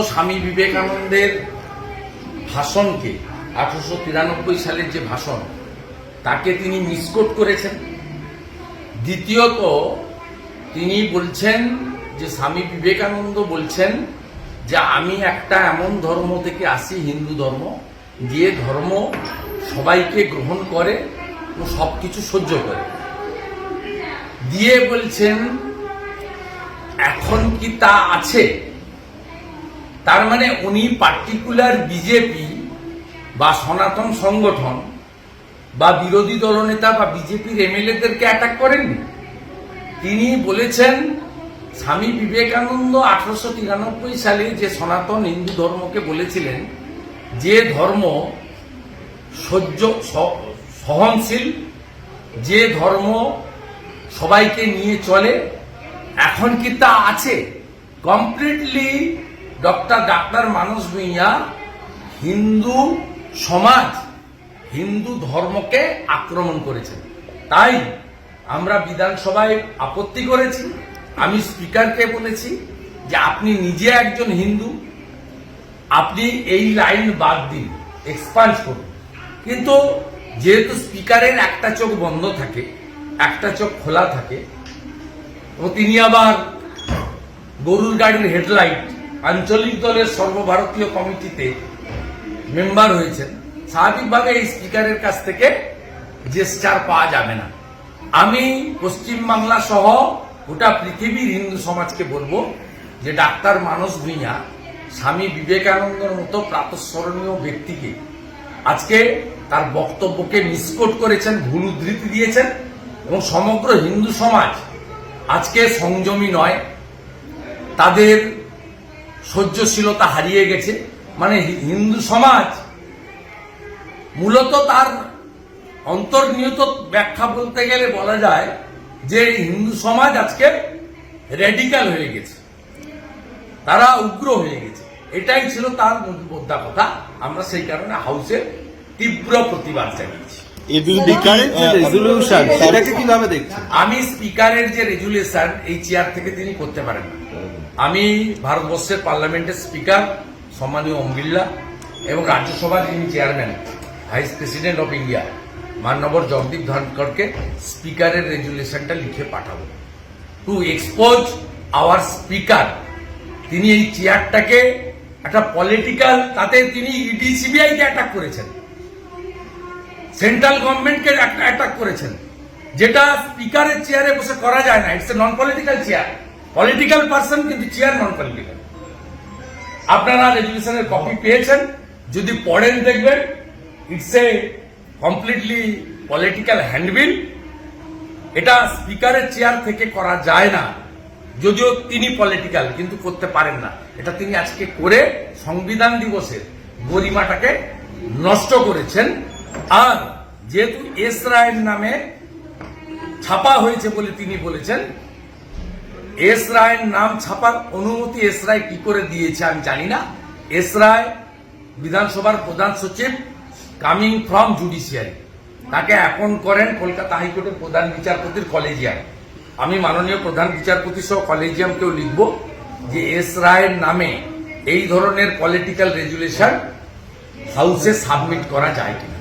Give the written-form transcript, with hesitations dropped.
স্বামী বিবেকানন্দের ভাষণকে 1893 সালের যে ভাষণ তাকে তিনি মিসকোট করেছেন। দ্বিতীয়ত তিনি বলছেন যে স্বামী বিবেকানন্দ বলছেন যে আমি একটা এমন ধর্ম থেকে আসি, হিন্দু ধর্ম, যে ধর্ম সবাইকে গ্রহণ করে ও সবকিছু সহ্য করে। দিয়ে বলছেন এখন কি তা আছে? তার মানে উনি পার্টিকুলার বিজেপি বা সনাতন সংগঠন বা বিরোধী দলনেতা বা বিজেপির এমএলএদেরকে অ্যাটাক করেননি। তিনি বলেছেন স্বামী বিবেকানন্দ 1893 সালে যে সনাতন হিন্দু ধর্মকে বলেছিলেন যে ধর্ম সহনশীল, যে ধর্ম সবাইকে নিয়ে চলে, এখন কি তা আছে? কমপ্লিটলি ডাক্তার মানস ভূঁইয়া হিন্দু সমাজ, হিন্দু ধর্মকে আক্রমণ করেছেন। তাই আমরা বিধানসভায় আপত্তি করেছি। আমি স্পিকারকে বলেছি যে আপনি নিজে একজন হিন্দু, আপনি এই লাইন বাদ দিন, এক্সপান্স করুন। কিন্তু যেহেতু স্পিকারের একটা চোখ বন্ধ থাকে, একটা চোখ খোলা থাকে, এবং তিনি আবার গরুর গাড়ির হেডলাইট আঞ্চলিক দলের সর্বভারতীয় কমিটিতে মেম্বার হয়েছেন, স্বাভাবিকভাবে এই স্পিকারের কাছ থেকে জেস্টার পাওয়া যাবে না। আমি পশ্চিমবাংলা সহ গোটা পৃথিবীর হিন্দু সমাজকে বলবো যে ডাক্তার মানস ভূঁইয়া স্বামী বিবেকানন্দের মতো প্রাতঃস্মরণীয় ব্যক্তিকে আজকে তার বক্তব্যকে মিসকোট করেছেন, ভুল উদ্ধৃতি দিয়েছেন, এবং সমগ্র হিন্দু সমাজ আজকে সংযমী নয়, তাদের সহ্যশীলতা হারিয়ে গেছে। মানে হিন্দু সমাজ মূলত তার অন্তর্নিহিত ব্যাখ্যা বলতে গেলে বলা যায় যে হিন্দু সমাজ আজকে রেডিক্যাল হয়ে গেছে, তারা উগ্র হয়ে গেছে। এটাই ছিল তার মোদ্দা কথা। আমরা সেই কারণে হাউসের তীব্র প্রতিবাদ জানিয়েছি। আমি স্পিকারের যে রেজুলেশন এই চেয়ার থেকে তিনি করতে পারেন না। আমি ভারতবর্ষের পার্লামেন্টের স্পিকার সম্মানীয় ওম বিড়লা এবং রাজ্যসভার যিনি chairman, vice president of India মাননীয় জগদীপ ধনখড়কে স্পিকারের রেজুলেশনটা লিখে পাঠাবো টু এক্সপোজ আওয়ার স্পিকার। তিনি এই চেয়ারটাকে একটা পলিটিক্যাল, তাতে তিনি ইডি সিবিআই কে অ্যাটাক করেছেন, সেন্ট্রাল গভর্নমেন্টকে অ্যাটাক করেছেন, যেটা স্পিকারের চেয়ারে বসে করা যায় না। It's a non political chair, political person কিন্তু চেয়ার নন পলিটিক্যাল। আপনারা রেজুলেশনের কপি পেয়েছেন, যদি পড়েন দেখবেন it's a completely political handbill. এটা স্পিকারের চেয়ার থেকে করা যায় না, যদিও তিনি পলিটিক্যাল, কিন্তু করতে পারেন না। এটা তিনি আজকে করে সংবিধান দিবসের গরিমাটাকে নষ্ট করেছেন। আর যেহেতু এস রায়ের নামে ছাপা হয়েছে বলে তিনি বলেছেন, এস রায়ের নাম ছাপার অনুমতি এস রায় কি করে দিয়েছে আমি জানি না। এস রায় বিধানসভার প্রধান সচিব, কামিং ফ্রম জুডিশিয়ারি, তাকে অ্যাপয়েন্ট করেন কলকাতা হাইকোর্টের প্রধান বিচারপতির কলেজিয়াম। আমি মাননীয় প্রধান বিচারপতি সহ কলেজিয়ামকেও লিখব যে এস রায়ের নামে এই ধরনের পলিটিক্যাল রেজুলেশন হাউসে সাবমিট করা যায় কিনা।